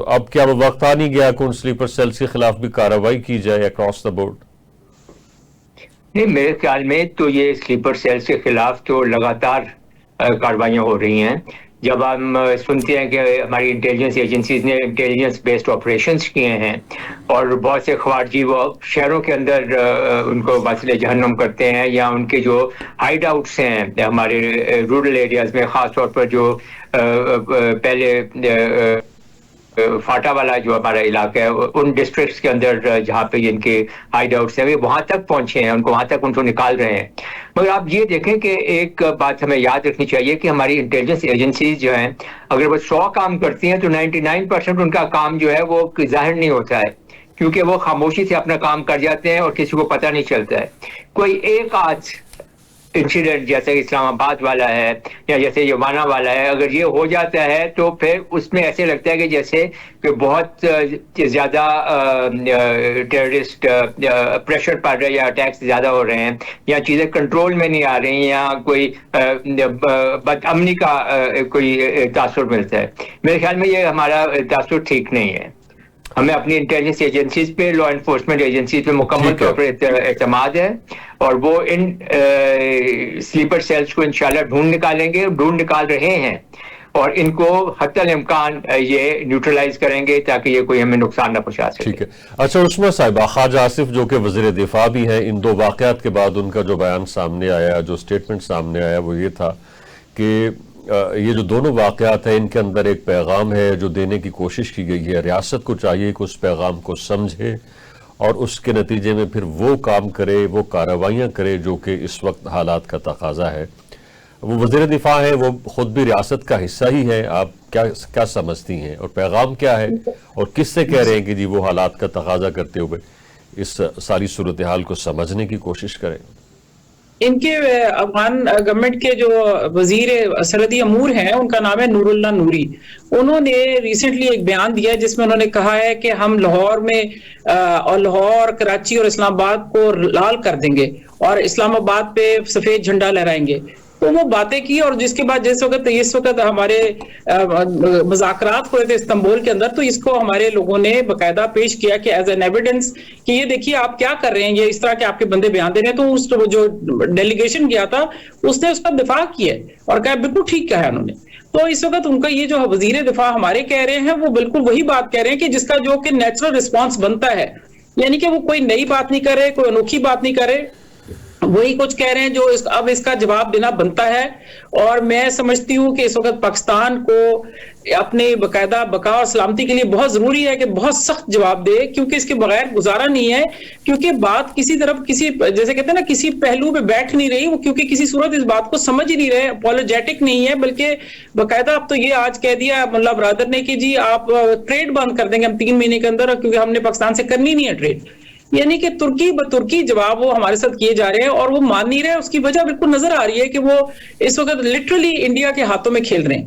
अब क्या वो वक्त आ नहीं गया कि उन स्लीपर सेल्स के खिलाफ भी कार्रवाई की जाए अक्रॉस द बोर्ड? नहीं, मेरे ख्याल में तो ये स्लीपर सेल्स के खिलाफ तो लगातार कार्रवाइयाँ हो रही हैं। जब हम सुनते हैं कि हमारी इंटेलिजेंस एजेंसीज ने इंटेलिजेंस बेस्ड ऑपरेशंस किए हैं और बहुत से खवारजी वो शहरों के अंदर उनको वासिले जहन्नुम करते हैं, या उनके जो हाइड आउट्स हैं हमारे रूरल एरियाज में, ख़ास तौर पर जो पहले फाटा वाला जो हमारा इलाका है, उन डिस्ट्रिक्ट्स के अंदर जहाँ पे इनके हाइड आउट्स हैं, वे वहां तक पहुंचे हैं, वहां तक उनको निकाल रहे हैं। मगर आप ये देखें कि एक बात हमें याद रखनी चाहिए कि हमारी इंटेलिजेंस एजेंसीज जो हैं, अगर वो 100 काम करती हैं तो 99% उनका काम जो है वो जाहिर नहीं होता है, क्योंकि वो खामोशी से अपना काम कर जाते हैं और किसी को पता नहीं चलता है। कोई एक आज इंसिडेंट जैसे इस्लामाबाद वाला है या जैसे यमाना वाला है, अगर ये हो जाता है तो फिर उसमें ऐसे लगता है कि जैसे कि बहुत ज्यादा टेररिस्ट प्रेशर पड़ रहा है या अटैक्स ज्यादा हो रहे हैं या चीजें कंट्रोल में नहीं आ रही या कोई बदअमनी का कोई तासुर मिलता है। मेरे ख्याल में ये हमारा तासुर ठीक नहीं है। हमें अपनी इंटेलिजेंस एजेंसीज पे, लॉ एनफोर्समेंट एजेंसीज पे मुकम्मल तौर पर एतमाद है और वो इन स्लीपर सेल्स को इंशाल्लाह ढूंढ निकाल रहे हैं और इनको हत्तल इम्कान ये न्यूट्रलाइज करेंगे ताकि ये कोई हमें नुकसान न पहुंचा सके। ठीक है। अच्छा उस्मा साहिबा, ख्वाजा आसिफ जो कि वज़ीर दिफा भी हैं, इन दो वाक़यात के बाद उनका जो बयान सामने आया, जो स्टेटमेंट सामने आया, वो ये था कि ये जो दोनों वाक़यात हैं इनके अंदर एक पैगाम है जो देने की कोशिश की गई है। रियासत को चाहिए कि उस पैगाम को समझे और उसके नतीजे में फिर वो काम करे, वो कार्रवाइयाँ करे जो कि इस वक्त हालात का तकाजा है। वो वज़ीर दिफा है, वो खुद भी रियासत का हिस्सा ही है। आप क्या समझती हैं और पैगाम क्या है और किससे कह रहे हैं कि जी वो हालात का तकाजा करते हुए इस सारी सूरत हाल को समझने की कोशिश करें? इनके अफगान गवर्नमेंट के जो वजीर सरहदी अमूर हैं, उनका नाम है नूरुल्लाह नूरी। उन्होंने रिसेंटली एक बयान दिया है जिसमें उन्होंने कहा है कि हम लाहौर में और लाहौर, कराची और इस्लामाबाद को लाल कर देंगे और इस्लामाबाद पे सफेद झंडा लहराएंगे। तो वो बातें की और जिसके बाद इस वक्त हमारे मुज़ाकरात हुए थे इस्तांबुल के अंदर, तो इसको हमारे लोगों ने बाकायदा पेश किया कि एज एन एविडेंस कि ये देखिए आप क्या कर रहे हैं, ये इस तरह के आपके बंदे बयान दे रहे हैं। तो उस जो डेलीगेशन गया था उसने उसका दिफा किया और कहा बिल्कुल ठीक कहा है उन्होंने। तो इस वक्त उनका ये जो वजीर दिफा हमारे कह रहे हैं वो बिल्कुल वही बात कह रहे हैं कि जिसका जो कि नेचुरल रिस्पॉन्स बनता है, यानी कि वो कोई नई बात नहीं कर रहे, कोई अनोखी बात नहीं कर रहे, वही कुछ कह रहे हैं जो अब इसका जवाब देना बनता है। और मैं समझती हूँ कि इस वक्त पाकिस्तान को अपने बाकायदा बका और सलामती के लिए बहुत जरूरी है कि बहुत सख्त जवाब दे, क्योंकि इसके बगैर गुजारा नहीं है। क्योंकि बात किसी तरफ किसी जैसे कहते हैं ना किसी पहलू पे बैठ नहीं रही वो, क्योंकि किसी सूरत इस बात को समझ ही नहीं रहे, अपोलोजेटिक नहीं है, बल्कि बाकायदा अब तो ये आज कह दिया मुल्ला ब्रदर ने कि जी आप ट्रेड बंद कर देंगे हम 3 महीने के अंदर, क्योंकि हमने पाकिस्तान से करनी नहीं है ट्रेड। यानी कि तुर्की ब तुर्की जवाब वो हमारे साथ किए जा रहे हैं और वो मान नहीं रहे। उसकी वजह बिल्कुल नजर आ रही है कि वो इस वक्त लिटरली इंडिया के हाथों में खेल रहे हैं।